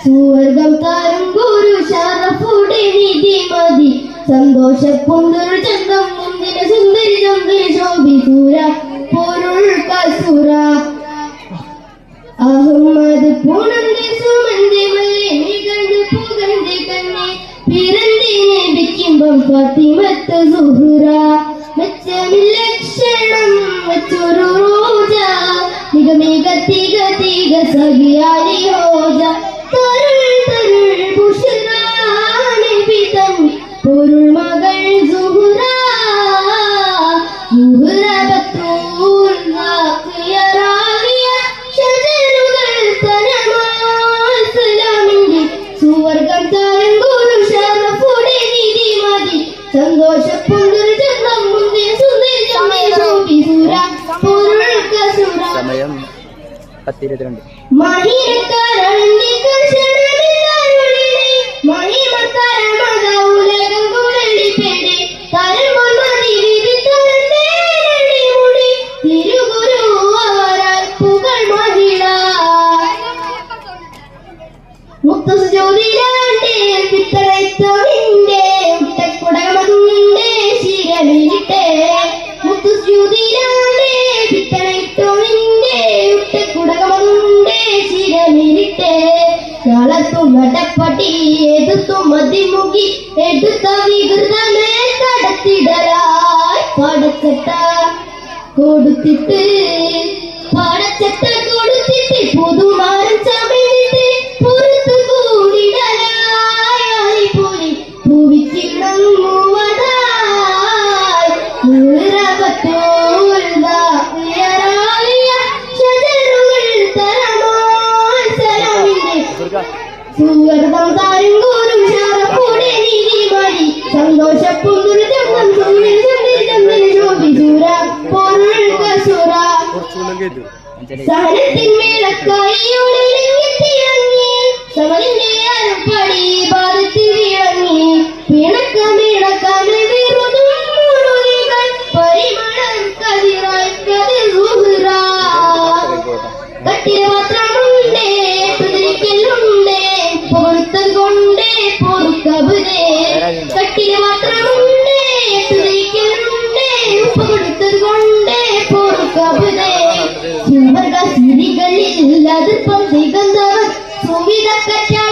സുവർഗം താരം ഗുരു ഷറഫുടെ നിധി മതി സന്തോഷപ്പൊന്തൊരു ചന്തം മുന്തിന സുന്ദരി ചന്ദരി ശോഭിസൂര പൊരുൾ കസുര അഹമ്മദ് പൂണന്തി സുമന്തി മല്ലി നികണ്ട് പുകന്തി കണ്ണി പിറന്തി നബിക്കിമ്പം ഫാത്തിമത്ത് സുഹ്റ മെച്ചമില്ലക്ഷണം വെച്ചൊരു റോജ മിക തിക തിക സഖിയാലി ഹോജ തരുൾ തരുൾ ബുഷ്റ നബിതം പൊരുൾ മകൾ സുഹ്റ സുഹ്റ ബത്തൂൽ വാഖിയ റാലിയ ഷജറുകൾ തനമാൽ സലാമിന്റെ സുവർഗം താരം ഗുരു ഷറഫുടെ നിധി മതി സന്തോഷപ്പൊന്തൊരു ചന്തം മുന്തിയ സുന്ദരി ചന്ദരി ശോഭിസൂര പൊരുൾ കസുര സമയം 10:22 മഹിരക്കാരന്റെ കർഷണമില്ലാരുളിനെ മഹിമക്കാരമതൗലകം കുഴലിപ്പെടെ തരമൊൻ മതിവിധി തരന്തേരടി മുടി തിരുഗുരു അവരാൽ പുകൾ മഹിള മുത്തസുജോതിലാണ്ടേ പിത്തളത്തോണിന്റെ ഉട്ടക്കുടമതുണ്ടേ ശിരമിലിട്ടേ മുത്തസുജോതിലാണ്ടേ പിത്തളത്തോണിന്റെ ഉട്ടക്കുടമതുണ്ടേ ശിരമിലിട്ടേ കളത്തും നടപ്പട്ടി എടുത്തും മതിമുകി എടുത്ത വികൃതമേ കടത്തിടലായി പടച്ചട്ട കൊടുത്തിട്ട് പുതുമാരം ചമയിട്ട് പുറത്തു കൂടിടലായി പോയി ഭൂവിച്ചിടങ്ങുവതായി സുവർഗം താരം ഗുരു ഷറഫുടെ നിധി മതി സന്തോഷപ്പൊന്തൊരു ചന്തം സുന്ദരി ചന്ദരി ചന്ദരി ശോഭിസൂര പൊരുൾ കസുര സഹനത്തിന്മേലക്കായിയോടെ തിളങ്ങി സമലിന്റെ അരപ്പടി പാദത്തിൽ വിളങ്ങി പിണക്കമിണക്കമെ വിറുതും മുറുകികൾ പരിമളം കതിരായി കതിർ സുഹ്റ കട്ടിലെ മാത്രമുണ്ടേ കുതിരിക്കലുണ്ടേ പൊറുത്തത് കൊണ്ടേ പൊറുക്കബുദേ കട്ടിലെ മാത്രമുണ്ടേ കുതിരിക്കലുണ്ടേ ഉപ്പ് കൊടുത്തത് കൊണ്ടേ പൊറുക്കബുദേ സുവർഗ സിരികളിൽ അതിർപ്പം ദിഗന്ധവർ സുവിധ കറ്റാ